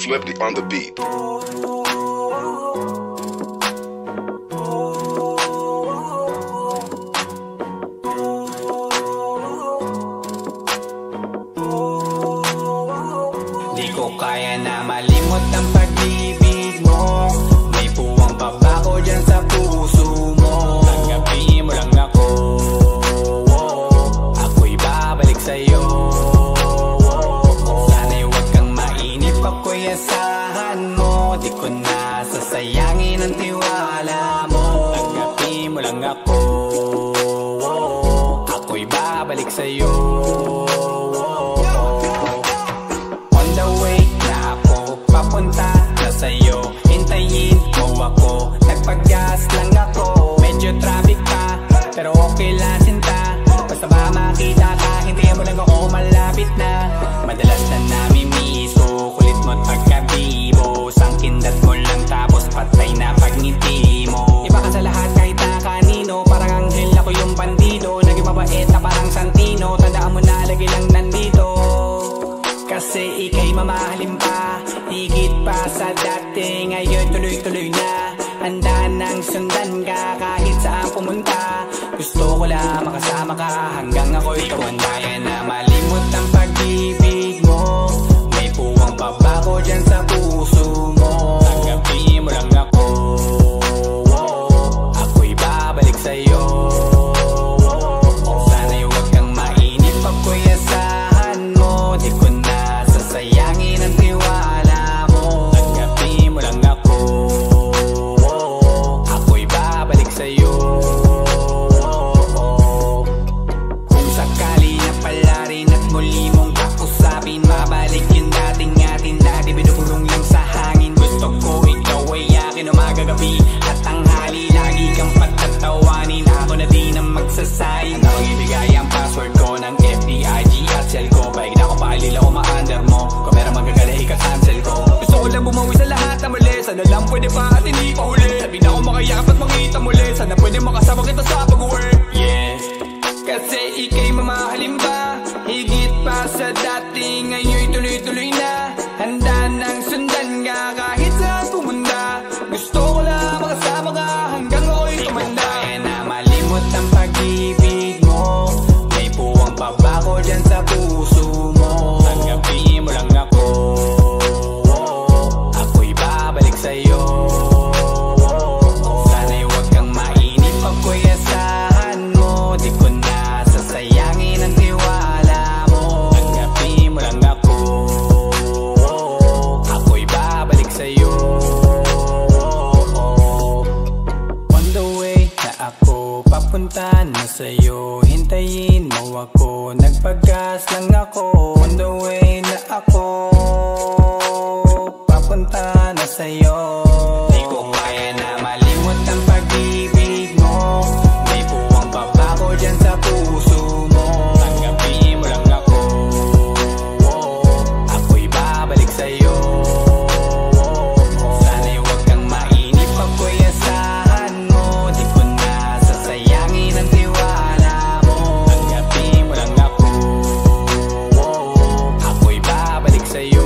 Swifty on the beat. Di ko kaya na malimot ang pag-ibig mo. May puwang pabako dyan sa puso mo. Tanggapin mo lang ako, ako'y babalik sa'yo. Sana'y huwag kang mainip, ako'y asahan mo. Di ko na sasayangin ang tiwala mo. Tanggapin mo lang ako, ako'y babalik sa'yo. Papunta na sa'yo, hintayin mo ako. Nagpag-gas lang ako, medyo traffic pa, pero okay lang sinta. Basta ba makita ka, hintayin mo lang ako, malapit na. Madalas na namimiso, kulit mo't pagkabibo. Sangkindat mo lang tapos patay na pagngiti mo. Iba ka sa lahat kahit na kanino, parang anghel ako yung bandido. Naging mabait na parang Santino, tandaan mo na lagi lang nandito. Kasi ika'y mamahalin pa, higit pa sa dati. Ngayon tuloy-tuloy na, handa nang sundan ka kahit saan pumunta. Gusto ko lang makasama ka hanggang ako'y tumanda. Kaya na malimot ang pag-ibig mo. May puwang pabako dyan sa puso mo. Tanggapin mo lang ako, ako'y babalik sa'yo. Sana'y huwag kang mainip, ako'y asahan mo. Di ko na sasayangin ang tiwala mo. Tanggapin mo lang ako, ako'y babalik sa'yo. Kung sakali na pala rin at muli mong kausapin, mabalik yung dating atin, dati binubulong lang sa hangin. Gusto ko ikaw ay akin umaga gabi at tanghali, lagi kang patatawanin. Ako na din ang magsasayin. Ako ibigay ang password ko ng FBIG at cell ko. Paig na ako paalila ko ma-under mo. Kung meron magagala ika-cancel ko. Gusto ko lang bumawi sa lahat na mali. Sana lang pwede pa at hindi pa huli. Sabi na ako makayakap at makita muli. Sana pwede makasama kita sa pag-work. Yes, kasi ika'y mamahalin ba, higit pa sa dati. Ngayon'y tuloy-tuloy na, handa nang sundan ka kahit saan pumunta. Gusto ko lang makasama ka hanggang ako'y tumanda. Kaya na malimot ang pag-ibig mo. May puwang pabako dyan sa puso mo. Tanggapin mo lang ako, ako'y babalik sa'yo. Sana'y huwag kang mainip, ako'y asahan mo. Di ko na sasayangin ang tiwala mo. Tanggapin mo lang ako, ako'y babalik sa'yo. On the way na ako, papunta na sa'yo, hintayin mo ako. Nagpag-gas lang ako, on the way na ako, papunta na sa'yo. Di ko kaya na malimot ang pag-ibig mo. May puwang pabako dyan sa puso mo. Tanggapin mo lang ako, ako'y babalik sa'yo. Sana'y huwag kang mainip, ako'y asahan mo. Di ko na sasayangin ang tiwala mo. Tanggapin mo lang ako, ako'y babalik sa'yo.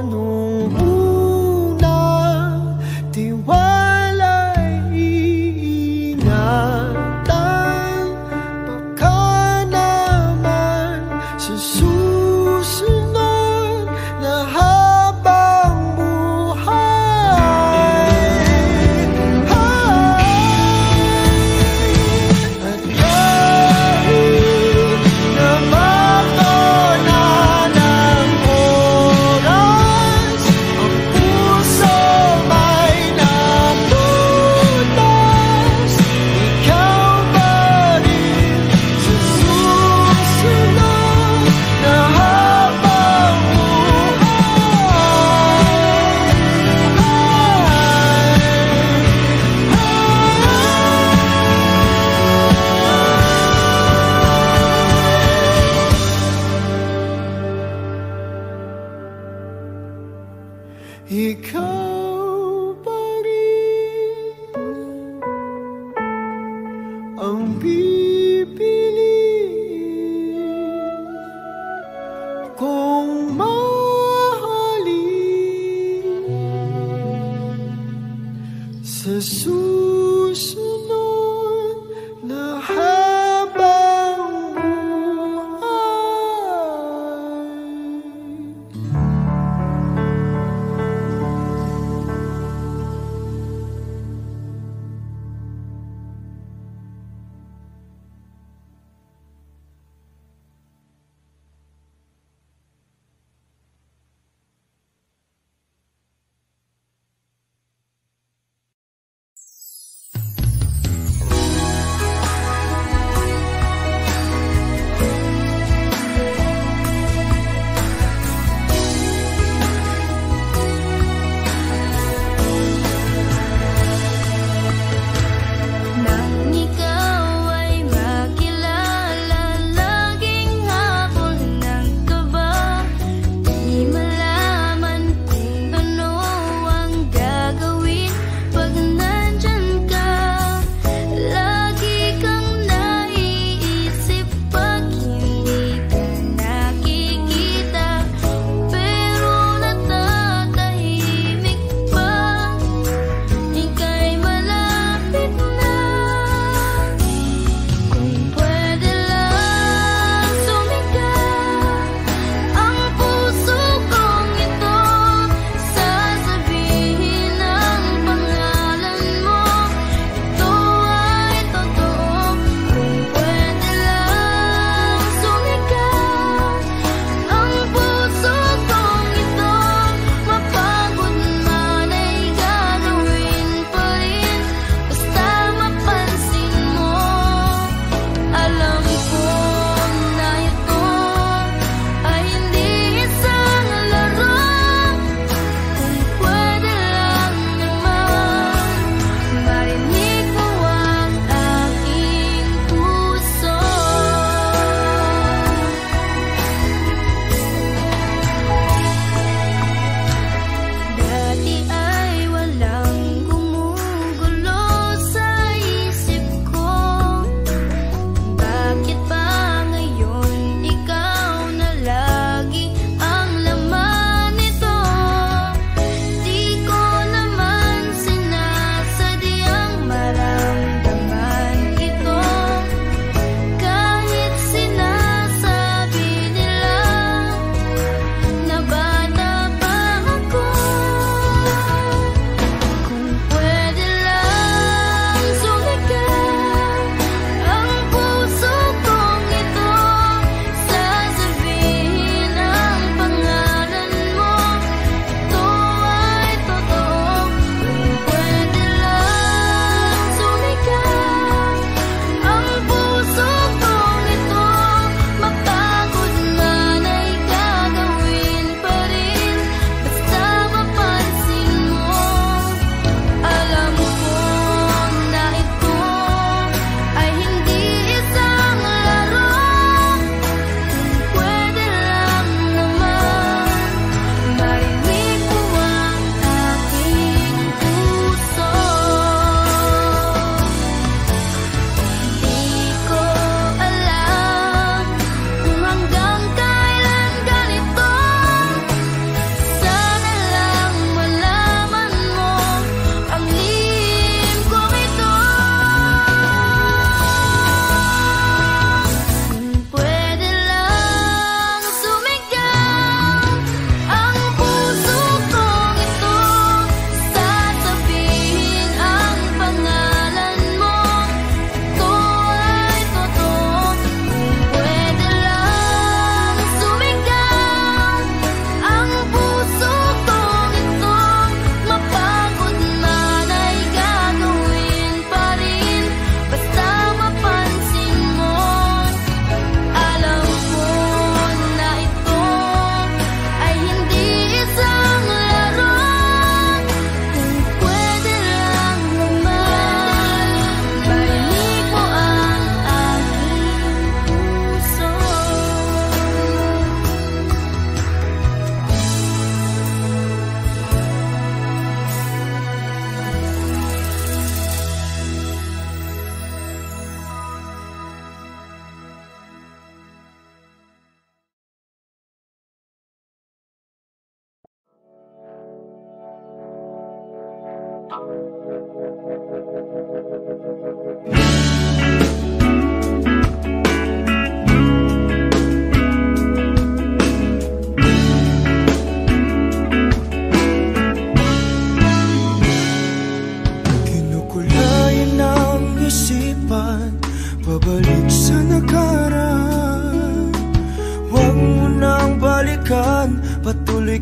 nung una, tiwala'y iingatan. Baka naman sa susunod na habang buhay at kahit na makona ng oras, ang puso may naputas. Ikaw pa rin sa susunod na habang ikaw pa rin ang pipiliin kong mahalin sa susunod na habang buhay.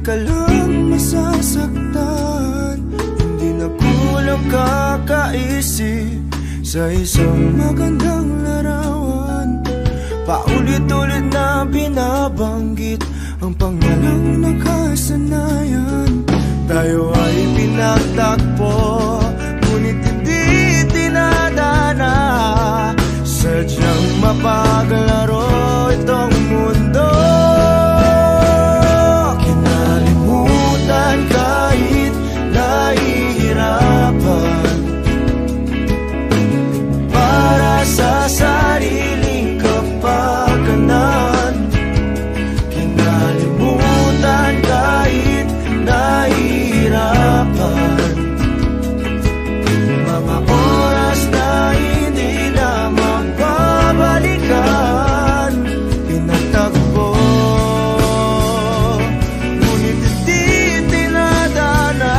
ka lang masasaktan. Hindi na kulang kakaisip sa isang magandang larawan. Paulit-ulit na binabanggit ang pangalang nakasanayan. Tayo ay pinagtagpo, ngunit hindi dinadana. Sadyang mapaglaro itong mundo. Kinalimutan kahit nahihirapan, para sa sariling kapakanan. Kinalimutan kahit nahihirapan, mga oras na hindi na magbabalikan. Pinagtagpo, ngunit hindi tinadana.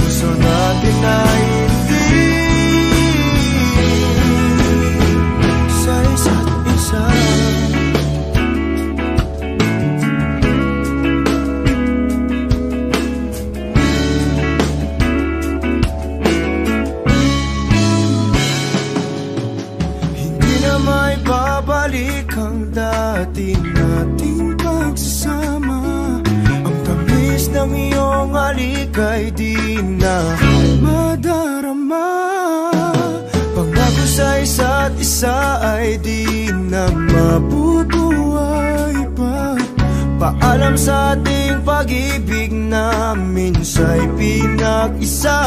Gusto natin na hindi sa isa't isa. Babalik ang dati nating pagsasama. Ang tamis ng iyong halik ay di na madarama. Pangako sa isa't isa ay di na mabubuhay pa. Paalam sa ating pag-ibig na minsa'y pinag-isa.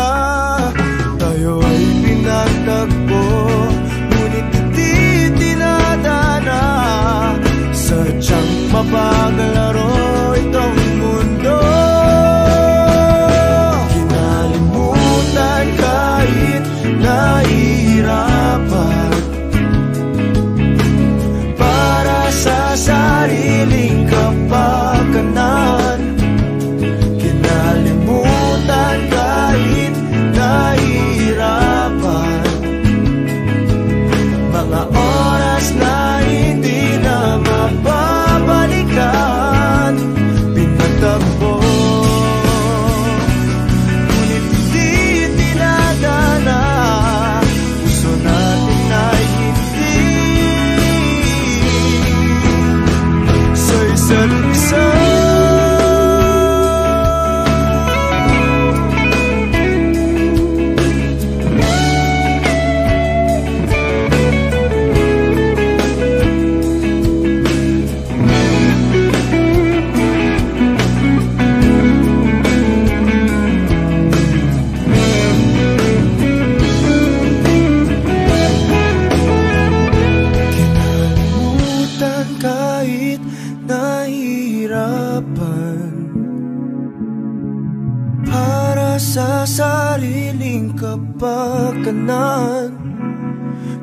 Tayo ay pinagtagpo, ngunit hindi dinadana. Sadyang mapaglaro itong mundo. Kinalimutan kahit nahihirapan, para sa sariling kapakanan. Kinalimutan kahit nahihirapan, mga oras na hindi na mababalikan. Pinagtagpo, ngunit hindi dinadana. Gusto natin ay hindi sa isa't isa. Kahit nahihirapan, para sa sariling kapakanan.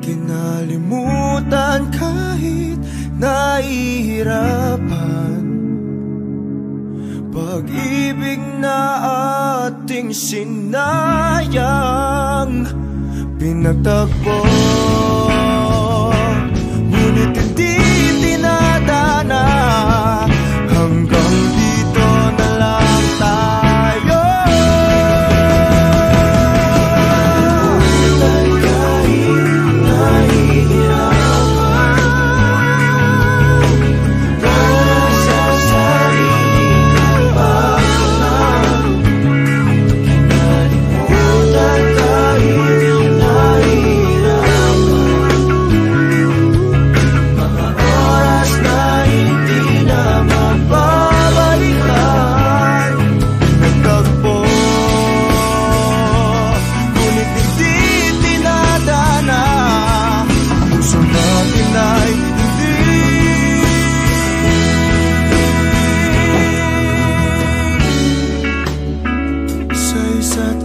Kinalimutan kahit nahihirapan, pag-ibig na ating sinayang. Pinagtagpo, ngunit hindi dinadana. Hanggang dito na lang tayo. Kahit nahihirapan, para sa sariling kapakanan. Kinalimutan kahit nahihirapan, mga oras na hindi na mababalikan. Nagtagpo, ngunit hindi tinadana. Puso natin ay hindi sa isa't